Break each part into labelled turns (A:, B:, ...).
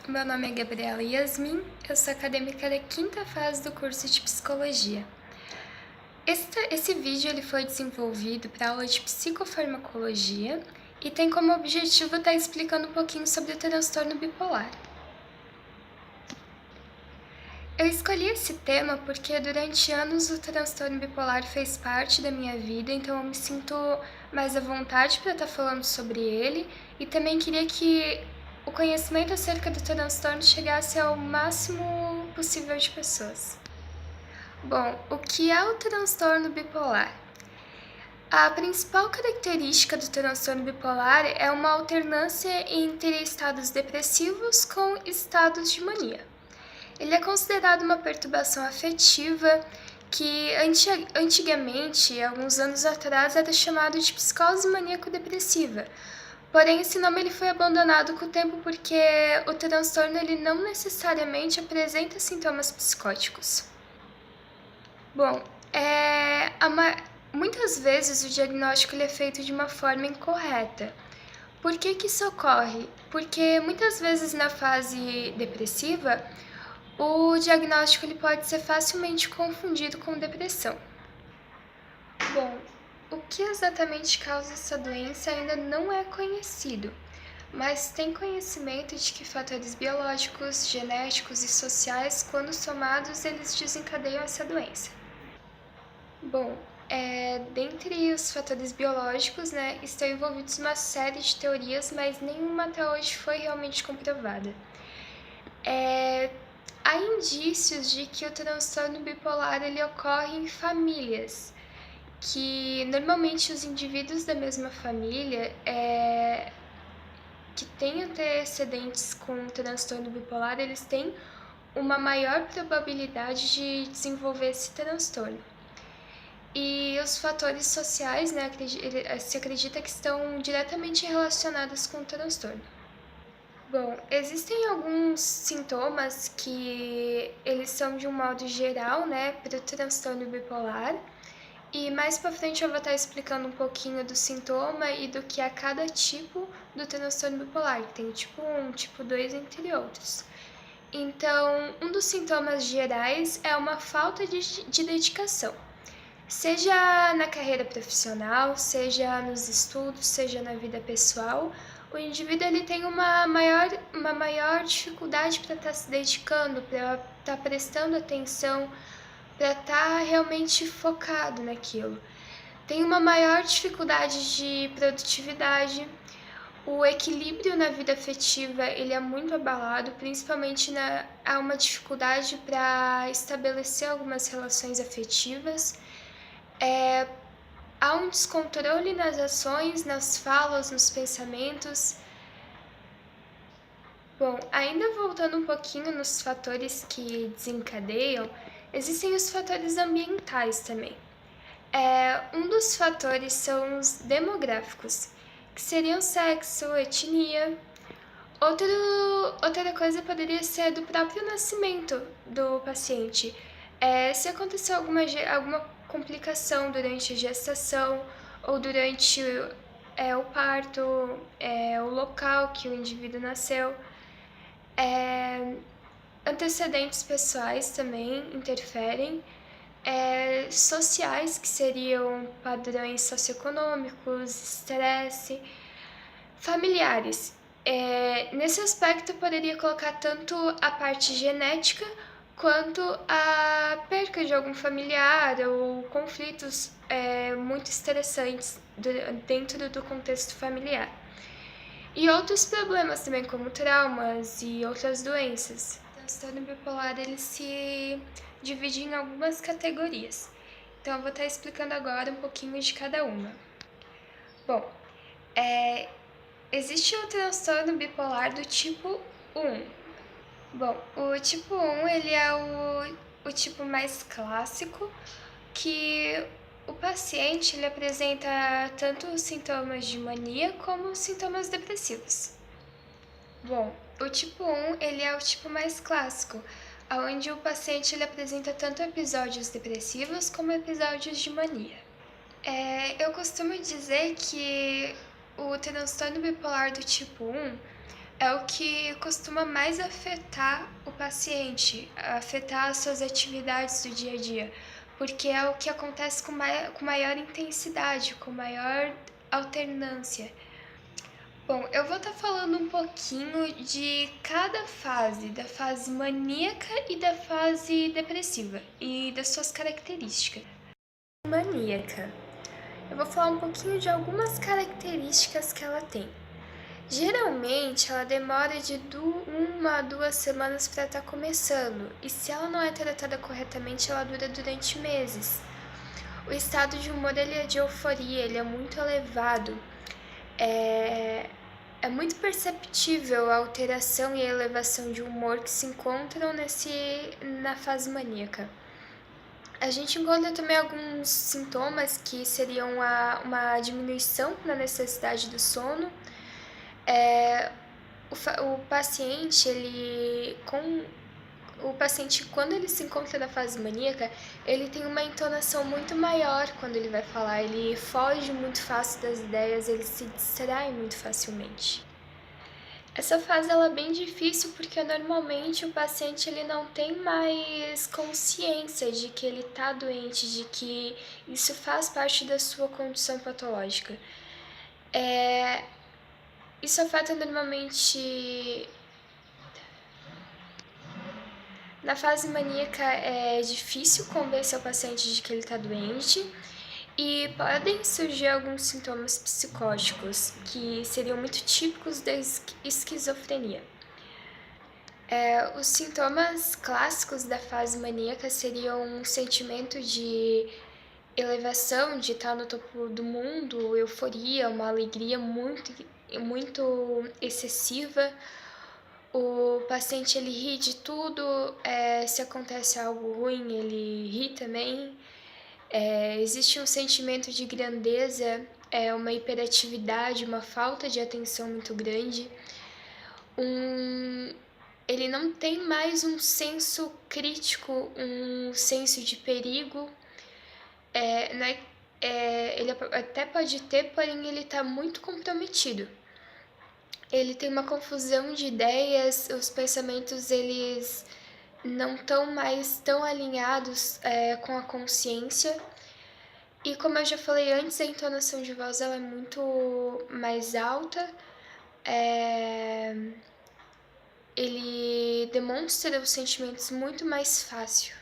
A: Meu nome é Gabriela Yasmin, eu sou acadêmica da quinta fase do curso de Psicologia. Esse vídeo ele foi desenvolvido para a aula de Psicofarmacologia e tem como objetivo estar explicando um pouquinho sobre o transtorno bipolar. Eu escolhi esse tema porque durante anos o transtorno bipolar fez parte da minha vida, então eu me sinto mais à vontade para estar falando sobre ele e também queria que o conhecimento acerca do transtorno chegasse ao máximo possível de pessoas. Bom, o que é o transtorno bipolar? A principal característica do transtorno bipolar é uma alternância entre estados depressivos com estados de mania. Ele é considerado uma perturbação afetiva que antigamente, alguns anos atrás, era chamado de psicose maníaco-depressiva. Porém, esse nome ele foi abandonado com o tempo porque o transtorno ele não necessariamente apresenta sintomas psicóticos. Bom, muitas vezes o diagnóstico ele é feito de uma forma incorreta. Por que isso ocorre? Porque muitas vezes na fase depressiva, o diagnóstico ele pode ser facilmente confundido com depressão. Bom, o que exatamente causa essa doença ainda não é conhecido, mas tem conhecimento de que fatores biológicos, genéticos e sociais, quando somados, eles desencadeiam essa doença. Bom, dentre os fatores biológicos, estão envolvidos uma série de teorias, mas nenhuma até hoje foi realmente comprovada. Há indícios de que o transtorno bipolar ele ocorre em famílias, que normalmente os indivíduos da mesma família que têm antecedentes com o transtorno bipolar, eles têm uma maior probabilidade de desenvolver esse transtorno. E os fatores sociais, se acredita que estão diretamente relacionados com o transtorno. Bom, existem alguns sintomas que eles são de um modo geral, para o transtorno bipolar. E mais pra frente eu vou estar explicando um pouquinho do sintoma e do que é cada tipo do transtorno bipolar, que tem o tipo 1, tipo 2, entre outros. Então, um dos sintomas gerais é uma falta de dedicação. Seja na carreira profissional, seja nos estudos, seja na vida pessoal, o indivíduo ele tem uma maior dificuldade para estar se dedicando, para estar prestando atenção, para estar realmente focado naquilo. Tem uma maior dificuldade de produtividade, o equilíbrio na vida afetiva ele é muito abalado, principalmente há uma dificuldade para estabelecer algumas relações afetivas. Há um descontrole nas ações, nas falas, nos pensamentos. Bom, ainda voltando um pouquinho nos fatores que desencadeiam, existem os fatores ambientais também. Um dos fatores são os demográficos, que seriam sexo, etnia. Outra coisa poderia ser do próprio nascimento do paciente. Se aconteceu alguma complicação durante a gestação ou durante o parto, o local que o indivíduo nasceu. Antecedentes pessoais também interferem. Sociais, que seriam padrões socioeconômicos, estresse. Familiares. Nesse aspecto, eu poderia colocar tanto a parte genética quanto a perca de algum familiar ou conflitos muito estressantes dentro do contexto familiar. E outros problemas também, como traumas e outras doenças. O transtorno bipolar ele se divide em algumas categorias. Então, eu vou estar explicando agora um pouquinho de cada uma. Bom, existe o transtorno bipolar do tipo 1. Bom, o tipo 1 ele é o tipo mais clássico, que o paciente ele apresenta tanto os sintomas de mania como os sintomas depressivos. Bom, o tipo 1 ele é o tipo mais clássico, onde o paciente ele apresenta tanto episódios depressivos como episódios de mania. Eu costumo dizer que o transtorno bipolar do tipo 1 é o que costuma mais afetar o paciente, afetar as suas atividades do dia a dia, porque é o que acontece com maior intensidade, com maior alternância. Bom, eu vou estar falando um pouquinho de cada fase, da fase maníaca e da fase depressiva, e das suas características. Maníaca. Eu vou falar um pouquinho de algumas características que ela tem. Geralmente, ela demora de 1 a 2 semanas para estar começando, e se ela não é tratada corretamente, ela dura durante meses. O estado de humor ele é de euforia, ele é muito elevado. É muito perceptível a alteração e a elevação de humor que se encontram na fase maníaca. A gente encontra também alguns sintomas que seriam uma diminuição na necessidade do sono. O paciente, quando ele se encontra na fase maníaca, ele tem uma entonação muito maior quando ele vai falar, ele foge muito fácil das ideias, ele se distrai muito facilmente. Essa fase ela é bem difícil porque normalmente o paciente ele não tem mais consciência de que ele está doente, de que isso faz parte da sua condição patológica. Isso afeta normalmente. Na fase maníaca é difícil convencer o paciente de que ele está doente e podem surgir alguns sintomas psicóticos que seriam muito típicos da esquizofrenia. Os sintomas clássicos da fase maníaca seriam um sentimento de elevação, de estar no topo do mundo, euforia, uma alegria muito excessiva. O paciente ele ri de tudo, se acontece algo ruim, ele ri também. Existe um sentimento de grandeza, uma hiperatividade, uma falta de atenção muito grande. Ele não tem mais um senso crítico, um senso de perigo. Ele até pode ter, porém ele está muito comprometido. Ele tem uma confusão de ideias, os pensamentos eles não estão mais tão alinhados com a consciência. E como eu já falei antes, a entonação de voz ela é muito mais alta. Ele demonstra os sentimentos muito mais fácil.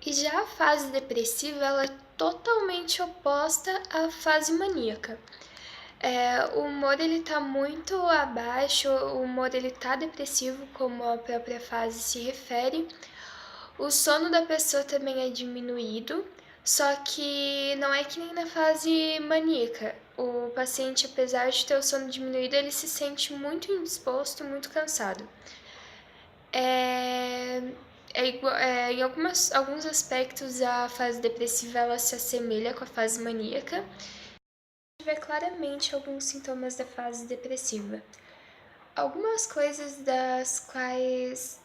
A: E já a fase depressiva ela é totalmente oposta à fase maníaca. O humor ele tá muito abaixo, o humor ele tá depressivo, como a própria fase se refere. O sono da pessoa também é diminuído, só que não é que nem na fase maníaca. O paciente, apesar de ter o sono diminuído, ele se sente muito indisposto, muito cansado. Em alguns aspectos, a fase depressiva ela se assemelha com a fase maníaca. Vê claramente alguns sintomas da fase depressiva. Algumas coisas das quais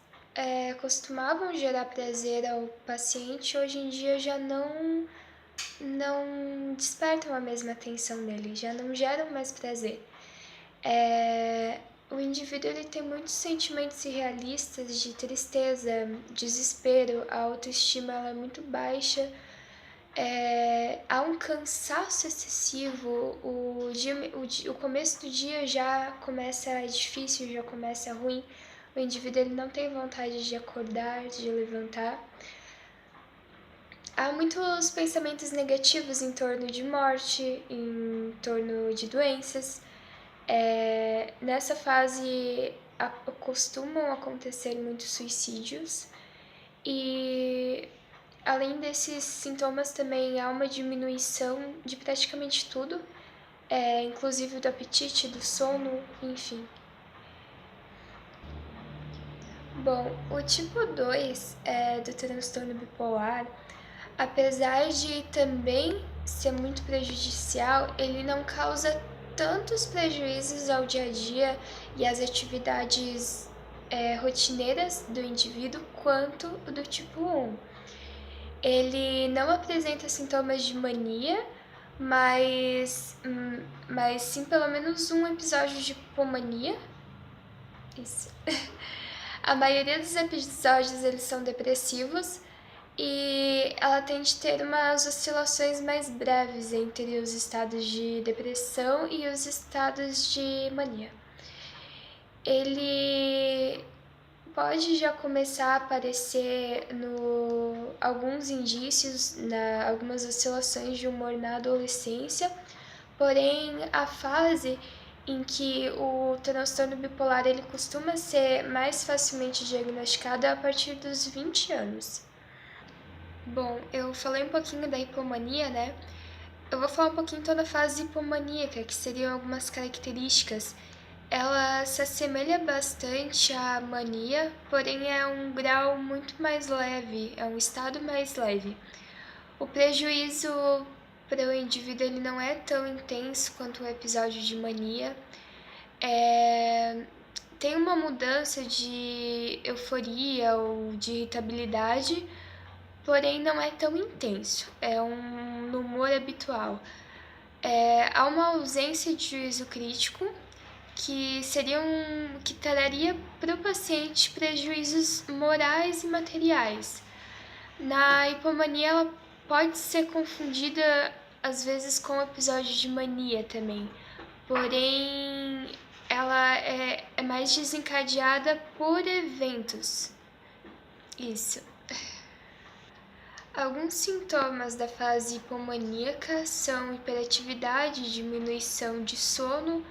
A: costumavam gerar prazer ao paciente, hoje em dia já não despertam a mesma atenção nele, já não geram mais prazer. O indivíduo ele tem muitos sentimentos irrealistas de tristeza, desespero, a autoestima ela é muito baixa. Há um cansaço excessivo, o começo do dia já começa difícil, já começa ruim, o indivíduo ele não tem vontade de acordar, de levantar. Há muitos pensamentos negativos em torno de morte, em torno de doenças. Nessa fase costumam acontecer muitos suicídios e além desses sintomas, também há uma diminuição de praticamente tudo, inclusive do apetite, do sono, enfim. Bom, o tipo 2 do transtorno bipolar, apesar de também ser muito prejudicial, ele não causa tantos prejuízos ao dia a dia e às atividades rotineiras do indivíduo quanto o do tipo 1. Ele não apresenta sintomas de mania, mas sim pelo menos um episódio de hipomania. Isso. A maioria dos episódios eles são depressivos e ela tende a ter umas oscilações mais breves entre os estados de depressão e os estados de mania. Ele pode já começar a aparecer no alguns indícios, algumas oscilações de humor na adolescência, porém a fase em que o transtorno bipolar ele costuma ser mais facilmente diagnosticado é a partir dos 20 anos. Bom, eu falei um pouquinho da hipomania, né? Eu vou falar um pouquinho então da fase hipomaníaca, que seriam algumas características. Ela se assemelha bastante à mania, porém é um grau muito mais leve, é um estado mais leve. O prejuízo para o indivíduo ele não é tão intenso quanto o episódio de mania. Tem uma mudança de euforia ou de irritabilidade, porém não é tão intenso, é um humor habitual. Há uma ausência de juízo crítico, que traria para o paciente prejuízos morais e materiais. Na hipomania, ela pode ser confundida às vezes com episódio de mania também, porém ela é mais desencadeada por eventos. Isso. Alguns sintomas da fase hipomaníaca são hiperatividade, diminuição de sono,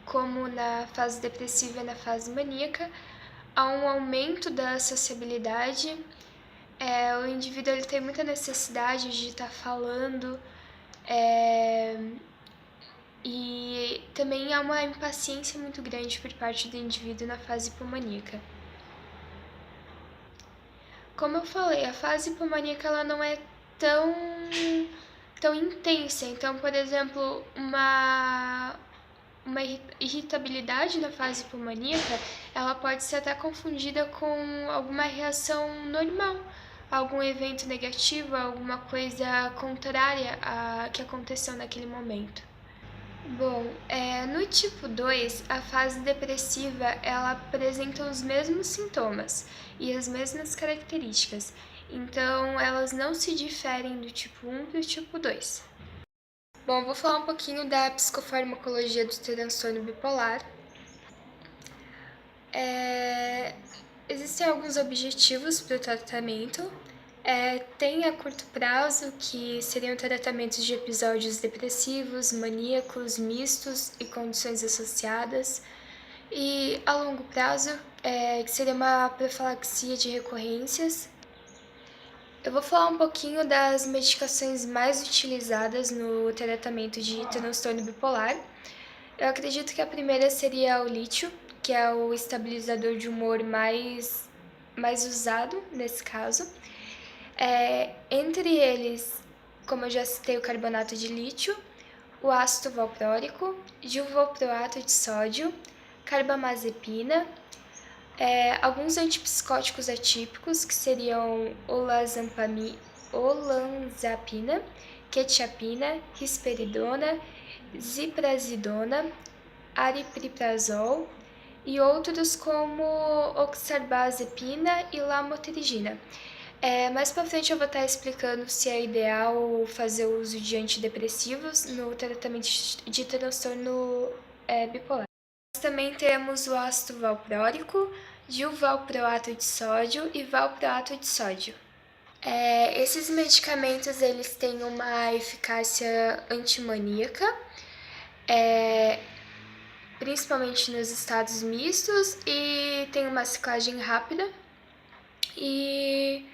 A: como na fase depressiva e na fase maníaca. Há um aumento da sociabilidade, o indivíduo ele tem muita necessidade de estar falando, e também há uma impaciência muito grande por parte do indivíduo na fase hipomaníaca. Como eu falei, a fase hipomaníaca ela não é tão, tão intensa. Então, por exemplo, uma irritabilidade na fase hipomaníaca, ela pode ser até confundida com alguma reação normal, algum evento negativo, alguma coisa contrária a que aconteceu naquele momento. Bom, no tipo 2, a fase depressiva ela apresenta os mesmos sintomas e as mesmas características, então elas não se diferem do tipo 1 para o tipo 2. Bom, vou falar um pouquinho da psicofarmacologia do transtorno bipolar. Existem alguns objetivos para o tratamento. Tem a curto prazo, que seriam tratamentos de episódios depressivos, maníacos, mistos e condições associadas. E a longo prazo, que seria uma profilaxia de recorrências. Eu vou falar um pouquinho das medicações mais utilizadas no tratamento de transtorno bipolar. Eu acredito que a primeira seria o lítio, que é o estabilizador de humor mais usado nesse caso. Entre eles, como eu já citei, o carbonato de lítio, o ácido valproico, divalproato de sódio, carbamazepina, alguns antipsicóticos atípicos, que seriam olanzapina, quetiapina, risperidona, ziprasidona, aripiprazol e outros como oxarbazepina e lamotrigina. Mais pra frente eu vou estar explicando se é ideal fazer o uso de antidepressivos no tratamento de transtorno bipolar. Nós também temos o ácido valproico, dilvalproato de sódio e valproato de sódio. Esses medicamentos eles têm uma eficácia antimaníaca, principalmente nos estados mistos, e tem uma ciclagem rápida. E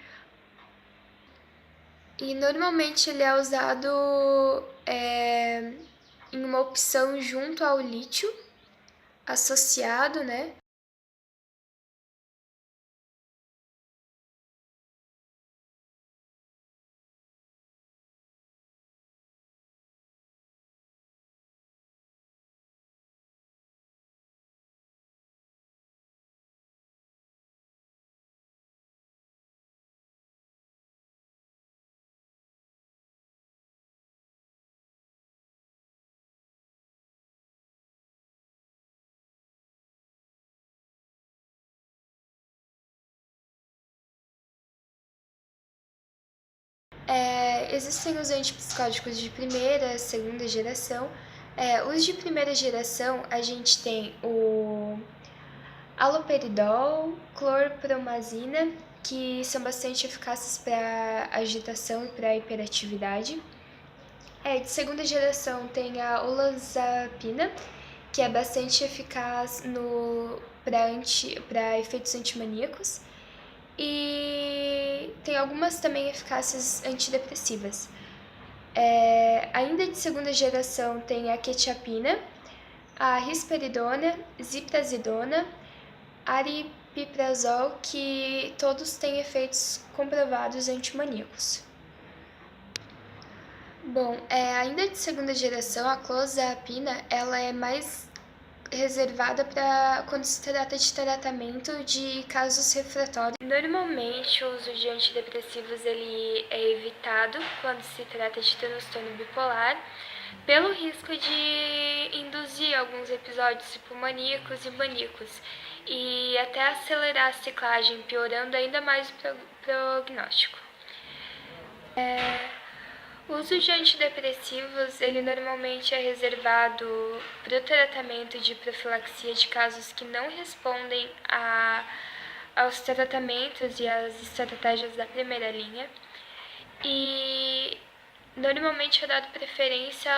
A: normalmente ele é usado em uma opção junto ao lítio, associado, né? Existem os antipsicóticos de primeira, segunda geração. Os de primeira geração, a gente tem o haloperidol, clorpromazina, que são bastante eficazes para agitação e para hiperatividade. De segunda geração tem a olanzapina, que é bastante eficaz para efeitos antimaníacos. E tem algumas também eficácias antidepressivas. Ainda de segunda geração tem a quetiapina, a risperidona, ziprasidona, aripiprazol, que todos têm efeitos comprovados antimaníacos. Bom, ainda de segunda geração, a clozapina, ela é mais reservada para quando se trata de tratamento de casos refratórios. Normalmente, o uso de antidepressivos ele é evitado quando se trata de transtorno bipolar, pelo risco de induzir alguns episódios hipomaníacos e maníacos e até acelerar a ciclagem, piorando ainda mais o prognóstico. O uso de antidepressivos, ele normalmente é reservado para o tratamento de profilaxia de casos que não respondem aos tratamentos e às estratégias da primeira linha. E normalmente é dado preferência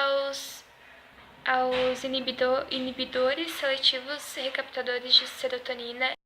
A: aos inibidores seletivos recaptadores de serotonina